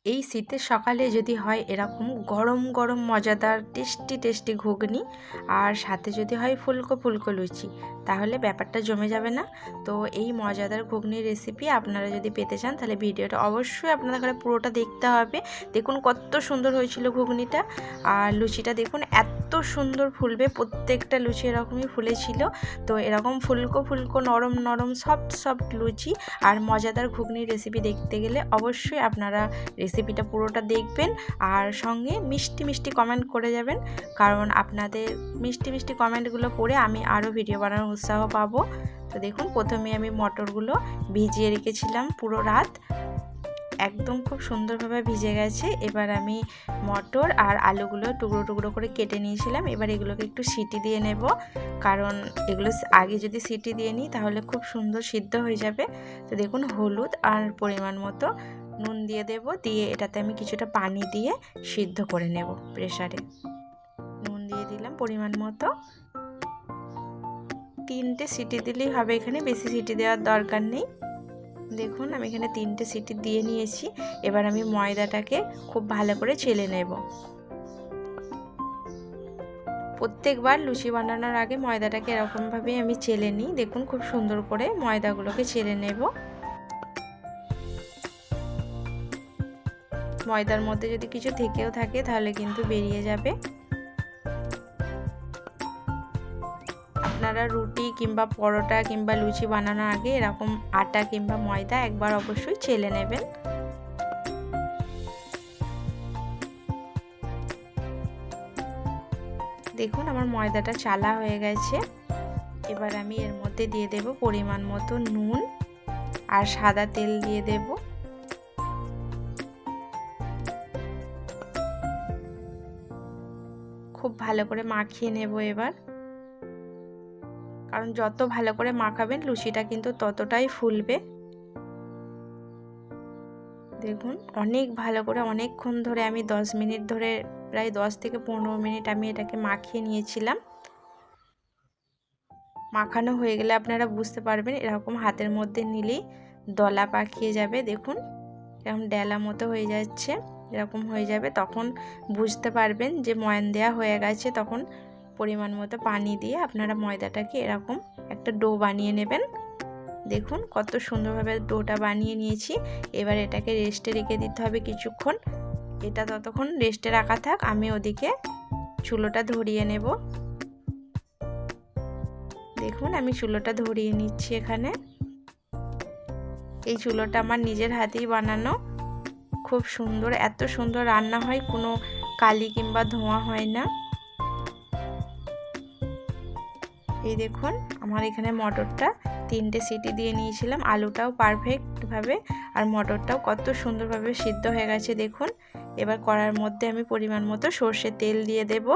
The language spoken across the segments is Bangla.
এই শীতের সকালে যদি হয় এরকম গরম গরম মজাদার টেস্টি টেস্টি ঘুগনি আর সাথে যদি হয় ফুলকো ফুলকো লুচি, তাহলে ব্যাপারটা জমে যাবে না। তো এই মজাদার ঘুগনির রেসিপি আপনারা যদি পেতে চান তাহলে ভিডিওটা অবশ্যই আপনাদের ঘরে পুরোটা দেখতে হবে। দেখুন কত সুন্দর হয়েছিল ঘুগনিটা, আর লুচিটা দেখুন এত সুন্দর ফুলবে, প্রত্যেকটা লুচি এরকমই ফুলেছিল। তো এরকম ফুলকো ফুলকো নরম নরম সফট সফট লুচি আর মজাদার ঘুগনির রেসিপি দেখতে গেলে অবশ্যই আপনারা রেসিপিটা পুরোটা দেখবেন, আর সঙ্গে মিষ্টি মিষ্টি কমেন্ট করে যাবেন, কারণ আপনাদের মিষ্টি মিষ্টি কমেন্টগুলো পড়ে আমি আরও ভিডিও বানানোর উৎসাহ পাবো। তো দেখুন প্রথমে আমি মটরগুলো ভিজিয়ে রেখেছিলাম পুরো রাত, একদম খুব সুন্দরভাবে ভিজে গেছে। এবার আমি মটর আর আলুগুলো টুকরো টুকরো করে কেটে নিয়েছিলাম। এবার এগুলোকে একটু সিটি দিয়ে নেব, কারণ এগুলো আগে যদি সিটি দিয়ে নিই তাহলে খুব সুন্দর সিদ্ধ হয়ে যাবে। তো দেখুন হলুদ আর পরিমাণ মতো নুন দিয়ে দেব, দিয়ে এটাতে আমি কিছুটা পানি দিয়ে সিদ্ধ করে নেব প্রেসারে। নুন দিয়ে দিলাম পরিমাণ মতো, 3টে সিটি দিলেই হবে, এখানে বেশি সিটি দেওয়ার দরকার নেই। দেখুন আমি এখানে 3টে সিটি দিয়ে নিয়েছি। এবার আমি ময়দাটাকে খুব ভালো করে চেলে নেব। প্রত্যেকবার লুচি বানানোর আগে ময়দাটাকে এরকমভাবেই আমি চেলে নিই। দেখুন খুব সুন্দর করে ময়দাগুলোকে চেলে নেব। ময়দার মধ্যে যদি কিছু থেকেও থাকে তাহলে কিন্তু বেরিয়ে যাবে। আপনারা রুটি কিংবা পরোটা কিংবা লুচি বানানোর আগে এরকম আটা কিংবা ময়দা একবার অবশ্যই চেলে নেবেন। দেখুন আমার ময়দাটা চালা হয়ে গেছে। এবার আমি এর মধ্যে দিয়ে দেব পরিমাণ মতো নুন আর সাদা তেল দিয়ে দেব। খুব ভালো করে মাখিয়ে নেব এবার, কারণ যত ভালো করে মাখাবেন লুচিটা কিন্তু ততটাই ফুলবে। দেখুন অনেক ভালো করে অনেকক্ষণ ধরে আমি 10 মিনিট ধরে, প্রায় 10 থেকে 15 মিনিট আমি এটাকে মাখিয়ে নিয়েছিলাম। মাখানো হয়ে গেলে আপনারা বুঝতে পারবেন, এরকম হাতের মধ্যে নিলেই দলা পাকিয়ে যাবে। দেখুন এরকম ডেলা মতো হয়ে যাচ্ছে, এরকম হয়ে যাবে, তখন বুঝতে পারবেন যে ময়ান দেওয়া হয়ে গেছে। তখন পরিমাণ মতো পানি দিয়ে আপনারা ময়দাটাকে এরকম একটা ডো বানিয়ে নেবেন। দেখুন কত সুন্দরভাবে ডোটা বানিয়ে নিয়েছি। এবার এটাকে রেস্টে রেখে দিতে হবে কিছুক্ষণ। এটা ততক্ষণ রেস্টে রাখা থাক, আমি ওদিকে চুলোটা ধরিয়ে নেব। দেখুন আমি চুলোটা ধরিয়ে নিচ্ছি এখানে। এই চুলোটা আমার নিজের হাতেই বানানো, খুব সুন্দর, এত সুন্দর রান্না হয়, কোনো কালি কিংবা ধোঁয়া হয় না। এই দেখুন আমার এখানে মটরটা 3টে সিটি দিয়ে নিয়েছিলাম, আলুটাও পারফেক্টভাবে আর মটরটাও কত সুন্দরভাবে সিদ্ধ হয়ে গেছে দেখুন। এবার কড়ার মধ্যে আমি পরিমাণ মতো সর্ষের তেল দিয়ে দেব।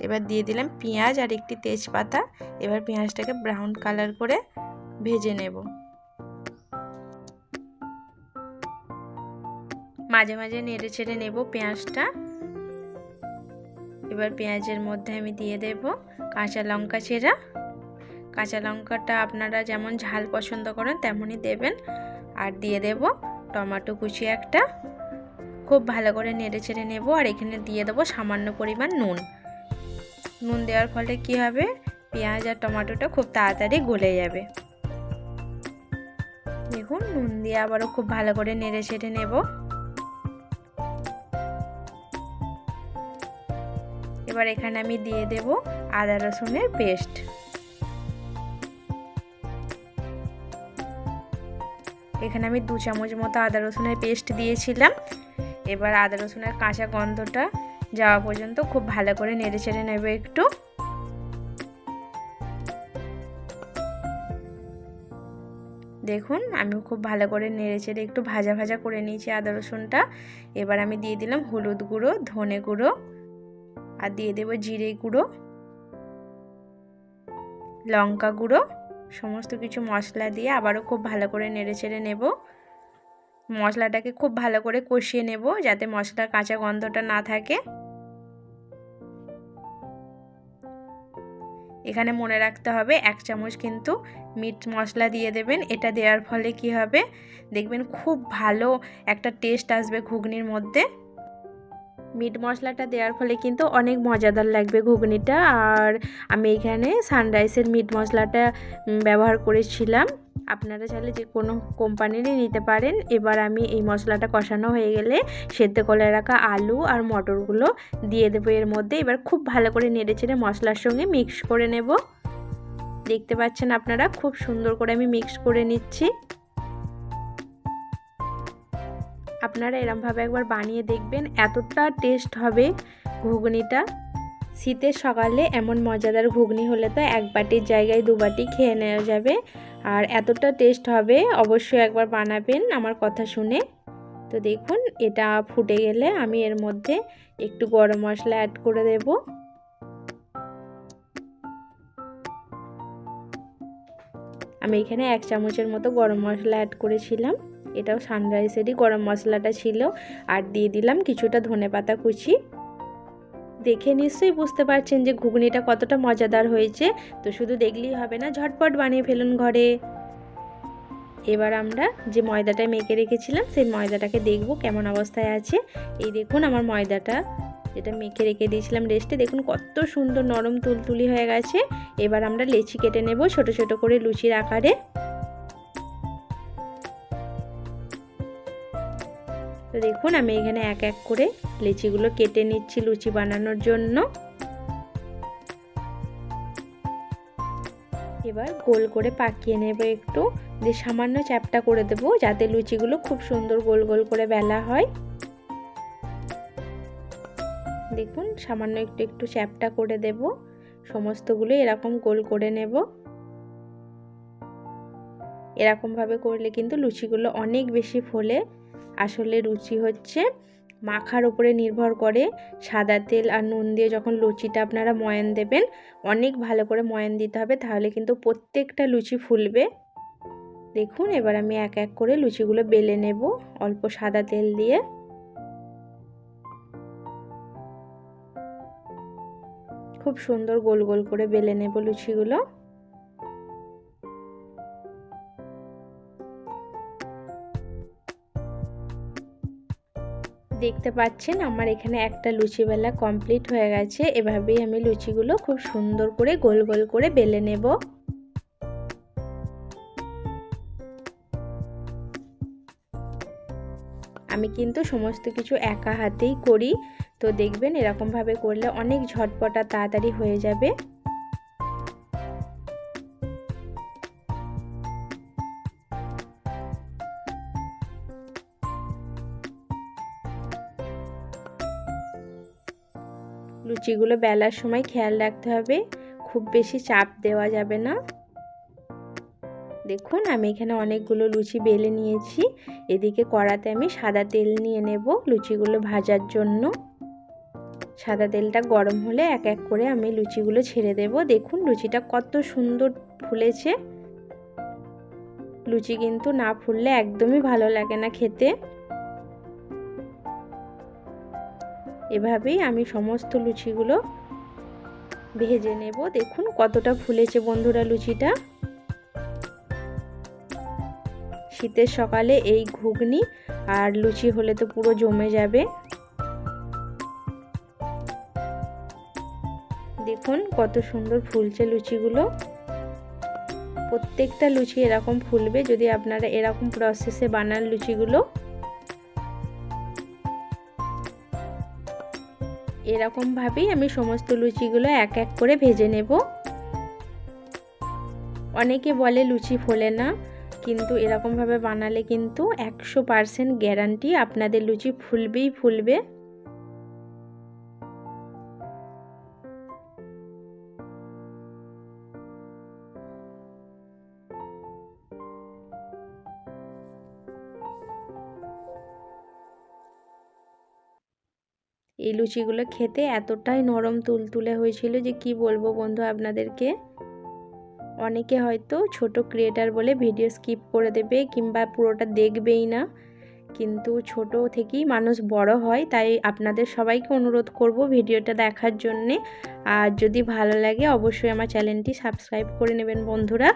এবার দিয়ে দিলাম পেঁয়াজ আর একটি তেজপাতা। এবার পেঁয়াজটাকে ব্রাউন কালার করে ভেজে নেব। মাঝে মাঝে নেড়ে চেড়ে নেব পেঁয়াজটা। এবার পেঁয়াজের মধ্যে আমি দিয়ে দেব কাঁচা লঙ্কা চেরা। কাঁচা লঙ্কাটা আপনারা যেমন ঝাল পছন্দ করেন তেমনই দেবেন। আর দিয়ে দেব টমেটো কুচি একটা। খুব ভালো করে নেড়ে চেড়ে নেব, আর এখানে দিয়ে দেবো সামান্য পরিমাণ নুন। নুন দেওয়ার ফলে কি হবে, পেঁয়াজ আর টমেটোটা খুব তাড়াতাড়ি গলে যাবে। দেখুন নুন দিয়ে আবারও খুব ভালো করে নেড়ে চেড়ে নেব। এবার এখানে আমি দিয়ে দেব আদা রসুনের পেস্ট। এখানে আমি 2 চামচ মতো আদা রসুনের পেস্ট দিয়েছিলাম। এবার আদা রসুনের কাঁচা গন্ধটা যাওয়া পর্যন্ত খুব ভালো করে নেড়ে চেড়ে নেব একটু। দেখুন আমি খুব ভালো করে নেড়ে চেড়ে একটু ভাজা ভাজা করে নিয়েছি আদা রসুনটা। এবার আমি দিয়ে দিলাম হলুদ গুঁড়ো, ধনে গুঁড়ো, আর দিয়ে দেব জিরে গুঁড়ো, লঙ্কা গুঁড়ো, সমস্ত কিছু মশলা দিয়ে আবারও খুব ভালো করে নেড়ে চেড়ে নেব। মশলাটাকে খুব ভালো করে কষিয়ে নেব যাতে মশলার কাঁচা গন্ধটা না থাকে। এখানে মনে রাখতে হবে 1 চামচ কিন্তু মিট মশলা দিয়ে দেবেন। এটা দেওয়ার ফলে কি হবে দেখবেন খুব ভালো একটা টেস্ট আসবে ঘুগনির মধ্যে। মিট মশলাটা দেওয়ার ফলে কিন্তু অনেক মজাদার লাগবে ঘুগনিটা। আর আমি এখানে সানরাইসের মিট মশলাটা ব্যবহার করেছিলাম, আপনারা চাইলে যে কোনো কোম্পানিরই নিতে পারেন। এবার আমি এই মশলাটা কষানো হয়ে গেলে সেদ্ধ করে রাখা আলু আর মটরগুলো দিয়ে দেবো এর মধ্যে। এবার খুব ভালো করে নেড়েচেড়ে মশলার সঙ্গে মিক্স করে নেব। দেখতে পাচ্ছেন আপনারা খুব সুন্দর করে আমি মিক্স করে নিচ্ছি। আপনারা এরমভাবে একবার বানিয়ে দেখবেন, এতটা টেস্ট হবে ঘুগনিটা। শীতের সকালে এমন মজাদার ঘুগনি হলে তো 1 বাটির জায়গায় 2 বাটি খেয়ে নেওয়া যাবে। আর এতটা টেস্ট হবে, অবশ্যই একবার বানাবেন আমার কথা শুনে। তো দেখুন এটা ফুটে গেলে আমি এর মধ্যে একটু গরম মশলা অ্যাড করে দেব। আমি এখানে 1 চামচের মতো গরম মশলা অ্যাড করেছিলাম, এটাও সানরাইসেরই গরম মশলাটা ছিল। আর দিয়ে দিলাম কিছুটা ধনেপাতা কুচি। দেখে নিশ্চয়ই বুঝতে পারছেন যে ঘুগনিটা কতটা মজাদার হয়েছে। তো শুধু দেখলেই হবে না, ঝটপট বানিয়ে ফেলুন ঘরে। এবার আমরা যে ময়দাটা মেখে রেখেছিলাম সেই ময়দাটাকে দেখব কেমন অবস্থায় আছে। এই দেখুন আমার ময়দাটা যেটা মেখে রেখে দিয়েছিলাম রেস্টে, দেখুন কত সুন্দর নরম তুলতুলি হয়ে গেছে। এবার আমরা লেচি কেটে নেব ছোট ছোট করে লুচির আকারে। তো দেখুন আমি এখানে এক এক করে লেচিগুলো কেটে নিচ্ছি লুচি বানানোর জন্য। এবার গোল করে পাকিয়ে নেব একটু, দিয়ে সামান্য চ্যাপটা করে দেব যাতে লুচিগুলো খুব সুন্দর গোল গোল করে বেলা হয়। দেখুন সামান্য একটু চ্যাপটা করে দেব, সমস্তগুলো এরকম গোল করে নেব। এরকমভাবে করলে কিন্তু লুচিগুলো অনেক বেশি ফোলে। আসলে লুচি হচ্ছে মাখার উপরে নির্ভর করে। সাদা তেল আর নুন দিয়ে যখন লুচিটা আপনারা ময়ান দেবেন, অনেক ভালো করে ময়ান দিতে হবে, তাহলে কিন্তু প্রত্যেকটা লুচি ফুলবে। দেখুন এবার আমি এক এক করে লুচিগুলো বেলে নেব অল্প সাদা তেল দিয়ে। খুব সুন্দর গোল গোল করে বেলে নেব লুচিগুলো। দেখতে পাচ্ছেন আমার এখানে একটা লুচি বেলা কমপ্লিট হয়ে গেছে। এভাবেই আমি লুচিগুলো খুব সুন্দর করে গোল গোল করে বেলে নেব। আমি কিন্তু সমস্ত কিছু একা হাতেই করি, তো দেখবেন এরকমভাবে করলে অনেক ঝটপট আর তাড়াতাড়ি হয়ে যাবে। লুচিগুলো বেলার সময় খেয়াল রাখতে হবে, খুব বেশি চাপ দেওয়া যাবে না। দেখুন আমি এখানে অনেকগুলো লুচি বেলে নিয়েছি। এদিকে কড়াতে আমি সাদা তেল নিয়ে নেব লুচিগুলো ভাজার জন্য। সাদা তেলটা গরম হলে এক এক করে আমি লুচিগুলো ছেড়ে দেব। দেখুন লুচিটা কত সুন্দর ফুলেছে। লুচি কিন্তু না ফুললে একদমই ভালো লাগে না খেতে। এভাবেই আমি সমস্ত লুচিগুলো ভেজে নেব। দেখুন কতটা ফুলেছে বন্ধুরা লুচিটা। শীতের সকালে এই ঘুগনি আর লুচি হলে তো পুরো জমে যাবে। দেখুন কত সুন্দর ফুলছে লুচিগুলো। প্রত্যেকটা লুচি এরকম ফুলবে যদি আপনারা এরকম প্রসেসে বানান লুচিগুলো। এরকমভাবেই আমি সমস্ত লুচিগুলো এক এক করে ভেজে নেব। অনেকে বলে লুচি ফোলে না, কিন্তু এরকমভাবে বানালে কিন্তু 100% গ্যারান্টি আপনাদের লুচি ফুলবেই ফুলবে। এই লুচিগুলো খেতে এতটাই নরম তুলতুলে হয়েছিল যে কি বলবো বন্ধু আপনাদেরকে। অনেকে হয়তো ছোট ক্রিয়েটার বলে ভিডিও স্কিপ করে দেবে কিংবা পুরোটা দেখবেই না, কিন্তু ছোট থেকেই মানুষ বড় হয়, তাই আপনাদের সবাইকে অনুরোধ করব ভিডিওটা দেখার জন্যে। আর যদি ভালো লাগে অবশ্যই আমার চ্যানেলটি সাবস্ক্রাইব করে নেবেন বন্ধুরা।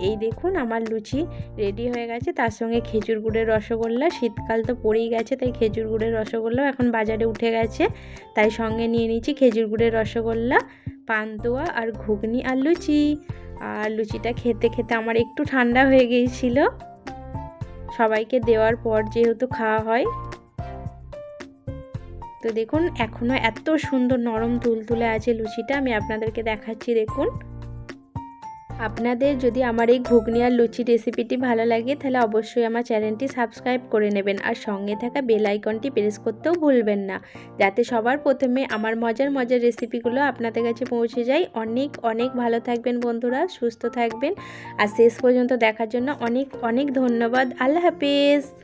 এই দেখুন আমার লুচি রেডি হয়ে গেছে, তার সঙ্গে খেজুর গুড়ের রসগোল্লা। শীতকাল তো পড়েই গেছে, তাই খেজুর গুড়ের রসগোল্লাও এখন বাজারে উঠে গেছে, তাই সঙ্গে নিয়ে নিয়েছি খেজুর গুড়ের রসগোল্লা, পান্তুয়া আর ঘুগনি আর লুচি। আর লুচিটা খেতে খেতে আমার একটু ঠান্ডা হয়ে গিয়েছিল, সবাইকে দেওয়ার পর যেহেতু খাওয়া হয়। তো দেখুন এখনও এত সুন্দর নরম তুলতুলে আছে লুচিটা, আমি আপনাদেরকে দেখাচ্ছি দেখুন। আপনাদের যদি আমার এই ঘুগনি আর লুচি রেসিপিটি ভালো লাগে তাহলে অবশ্যই আমার চ্যানেলটি সাবস্ক্রাইব করে নেবেন, আর সঙ্গে থাকা বেল আইকনটি প্রেস করতেও ভুলবেন না, যাতে সবার প্রথমে আমার মজার মজার রেসিপিগুলো আপনাদের কাছে পৌঁছে যায়। অনেক অনেক ভালো থাকবেন বন্ধুরা, সুস্থ থাকবেন, আর শেষ পর্যন্ত দেখার জন্য অনেক অনেক ধন্যবাদ। আল্লাহ হাফেজ।